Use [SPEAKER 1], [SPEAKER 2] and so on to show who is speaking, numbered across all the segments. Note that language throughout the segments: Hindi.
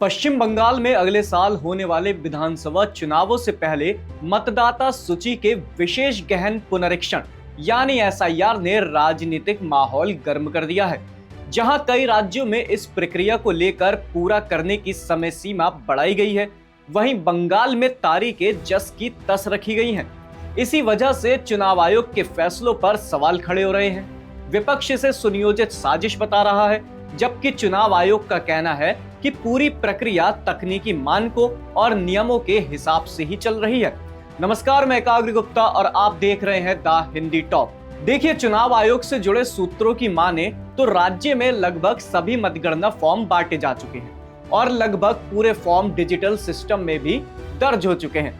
[SPEAKER 1] पश्चिम बंगाल में अगले साल होने वाले विधानसभा चुनावों से पहले मतदाता सूची के विशेष गहन पुनरीक्षण यानी एसआईआर ने राजनीतिक माहौल गर्म कर दिया है। जहां कई राज्यों में इस प्रक्रिया को लेकर पूरा करने की समय सीमा बढ़ाई गई है, वहीं बंगाल में तारीखें जस की तस रखी गई हैं। इसी वजह से चुनाव आयोग के फैसलों पर सवाल खड़े हो रहे हैं। विपक्ष इसे सुनियोजित साजिश बता रहा है, जबकि चुनाव आयोग का कहना है कि पूरी प्रक्रिया तकनीकी मानकों और नियमों के हिसाब से ही चल रही है। नमस्कार, मैं एकाग्र गुप्ता और आप देख रहे हैं द हिंदी टॉप। देखिए, चुनाव आयोग से जुड़े सूत्रों की माने तो राज्य में लगभग सभी मतगणना फॉर्म बांटे जा चुके हैं और लगभग पूरे फॉर्म डिजिटल सिस्टम में भी दर्ज हो चुके हैं।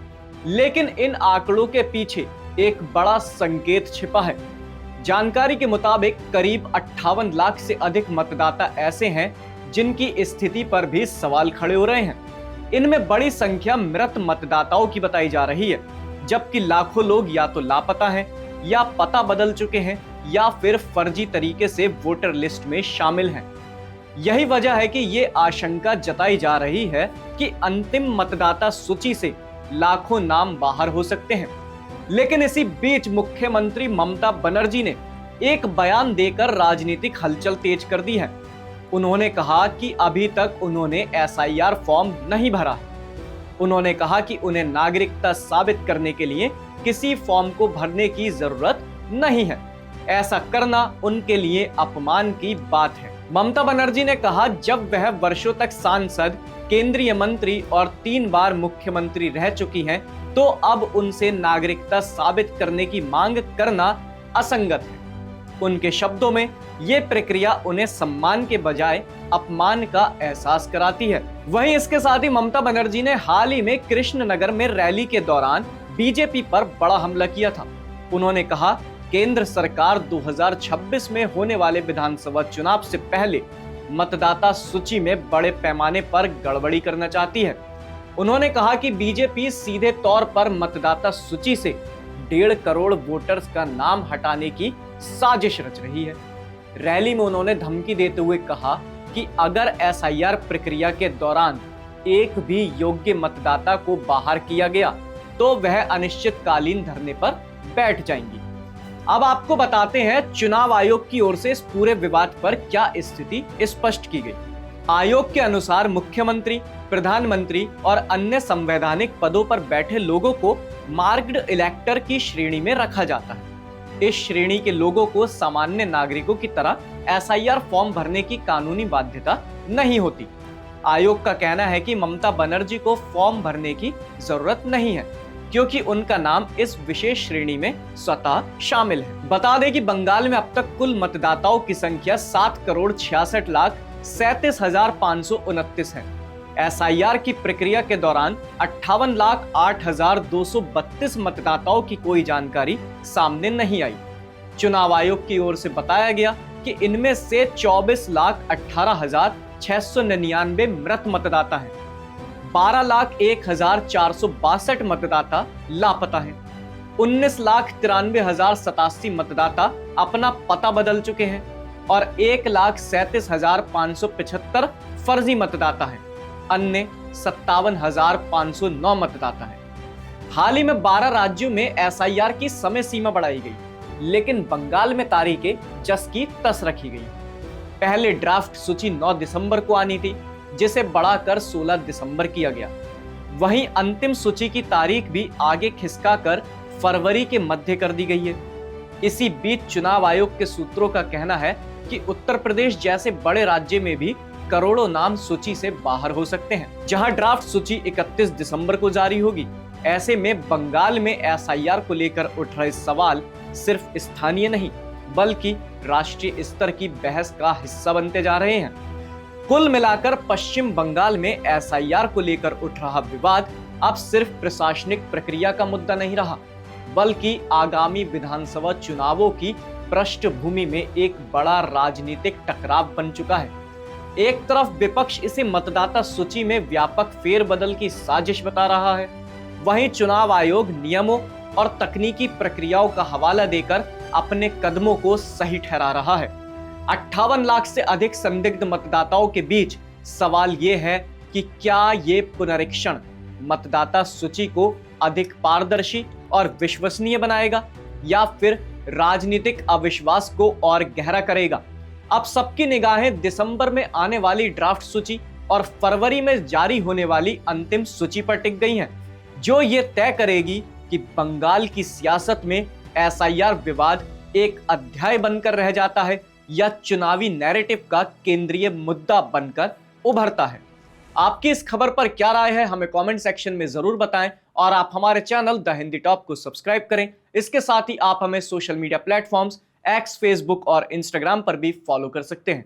[SPEAKER 1] लेकिन इन आंकड़ों के पीछे एक बड़ा संकेत छिपा है। जानकारी के मुताबिक करीब 58 लाख से अधिक मतदाता ऐसे हैं जिनकी स्थिति पर भी सवाल खड़े हो रहे हैं। इनमें बड़ी संख्या मृत मतदाताओं की बताई जा रही है, जबकि लाखों लोग या तो लापता हैं या पता बदल चुके हैं या फिर फर्जी तरीके से वोटर लिस्ट में शामिल हैं। यही वजह है कि ये आशंका जताई जा रही है कि अंतिम मतदाता सूची से लाखों नाम बाहर हो सकते हैं। लेकिन इसी बीच मुख्यमंत्री ममता बनर्जी ने एक बयान देकर राजनीतिक हलचल तेज कर दी है। उन्होंने कहा कि अभी तक उन्होंने एसआईआर फॉर्म नहीं भरा है। उन्होंने कहा कि उन्हें नागरिकता साबित करने के लिए किसी फॉर्म को भरने की जरूरत नहीं है। ऐसा करना उनके लिए अपमान की बात है। ममता बनर्जी ने कहा, जब वह वर्षों तक सांसद, केंद्रीय मंत्री और 3 बार मुख्यमंत्री रह चुकी हैं, तो अब उनसे नागरिकता साबित करने की मांग करना असंगत है। उनके शब्दों में ये प्रक्रिया उन्हें सम्मान के बजाय अपमान का एहसास कराती है। वहीं इसके साथ ही ममता बनर्जी ने हाल ही में कृष्णनगर में रैली के दौरान बीजेपी पर बड़ा हमला किया था। उन्होंने कहा, केंद्र सरकार 2026 में होने वाले विधानसभा चुनाव से पहले मतदाता सूची में बड़े पैमाने पर गड़बड़ी करना चाहती है। उन्होंने कहा कि बीजेपी सीधे तौर पर मतदाता सूची से 1.5 करोड़ वोटर्स का नाम हटाने की साजिश रच रही है। रैली में उन्होंने धमकी देते हुए कहा कि अगर एसआईआर प्रक्रिया के दौरान एक भी योग्य मतदाता को बाहर किया गया तो वह अनिश्चितकालीन धरने पर बैठ जाएंगी। अब आपको बताते हैं चुनाव आयोग की ओर से इस पूरे विवाद पर क्या स्थिति स्पष्ट की गई। आयोग के अनुसार मुख्यमंत्री, प्रधानमंत्री और अन्य संवैधानिक पदों पर बैठे लोगों को मार्क्ड इलेक्टर की श्रेणी में रखा जाता है। इस श्रेणी के लोगों को सामान्य नागरिकों की तरह एसआईआर फॉर्म भरने की कानूनी बाध्यता नहीं होती। आयोग का कहना है कि ममता बनर्जी को फॉर्म भरने की जरूरत नहीं है, क्योंकि उनका नाम इस विशेष श्रेणी में स्वतः शामिल है। बता दें कि बंगाल में अब तक कुल मतदाताओं की संख्या 7,66,37,529 है। एसआईआर की प्रक्रिया के दौरान 58,08,232 मतदाताओं की कोई जानकारी सामने नहीं आई। चुनाव आयोग की ओर से बताया गया कि इनमें से 24,18,699 मृत मतदाता हैं, 12,01,462 मतदाता लापता हैं, 19,93,087 मतदाता अपना पता बदल चुके हैं और 1,37,575 फर्जी मतदाता हैं। अन्य 57,509 मतदाता हैं। हाल ही में 12 राज्यों में एसआईआर की समय सीमा बढ़ाई गई, लेकिन बंगाल में तारीखें जस की तस रखी गई। पहले ड्राफ्ट सूची 9 दिसंबर को आनी थी, जिसे बढ़ाकर 16 दिसंबर किया गया। वहीं अंतिम सूची की तारीख भी आगे खिसकाकर फरवरी के मध्य कर दी गई है। इसी बीच चुनाव आयोग के सूत्रों का कहना है कि उत्तर प्रदेश जैसे बड़े राज्य में भी करोड़ों नाम सूची से बाहर हो सकते हैं, जहां ड्राफ्ट सूची 31 दिसंबर को जारी होगी। ऐसे में बंगाल में एसआईआर को लेकर उठ रहे सवाल सिर्फ स्थानीय नहीं, बल्कि राष्ट्रीय स्तर की बहस का हिस्सा बनते जा रहे हैं। कुल मिलाकर पश्चिम बंगाल में एसआईआर को लेकर उठ रहा विवाद अब सिर्फ प्रशासनिक प्रक्रिया का मुद्दा नहीं रहा, बल्कि आगामी विधानसभा चुनावों की पृष्ठभूमि में एक बड़ा राजनीतिक टकराव बन चुका है। एक तरफ विपक्ष इसे मतदाता सूची में व्यापक फेरबदल की साजिश बता रहा है, वहीं चुनाव आयोग नियमों और तकनीकी प्रक्रियाओं का हवाला देकर अपने कदमों को सही ठहरा रहा है। 58 लाख से अधिक संदिग्ध मतदाताओं के बीच सवाल ये है कि क्या ये पुनरीक्षण मतदाता सूची को अधिक पारदर्शी और विश्वसनीय बनाएगा या फिर राजनीतिक अविश्वास को और गहरा करेगा। अब सबकी निगाहें दिसंबर में आने वाली ड्राफ्ट सूची और फरवरी में जारी होने वाली अंतिम सूची पर टिक गई हैं, जो ये तय करेगी कि बंगाल की सियासत में एसआईआर विवाद एक अध्याय बनकर रह जाता है या चुनावी नैरेटिव का केंद्रीय मुद्दा बनकर उभरता है। आपकी इस खबर पर क्या राय है, हमें कमेंट सेक्शन में जरूर बताएं और आप हमारे चैनल द हिंदी टॉप को सब्सक्राइब करें। इसके साथ ही आप हमें social media platforms x, Facebook और इंस्टाग्राम पर भी फॉलो कर सकते हैं।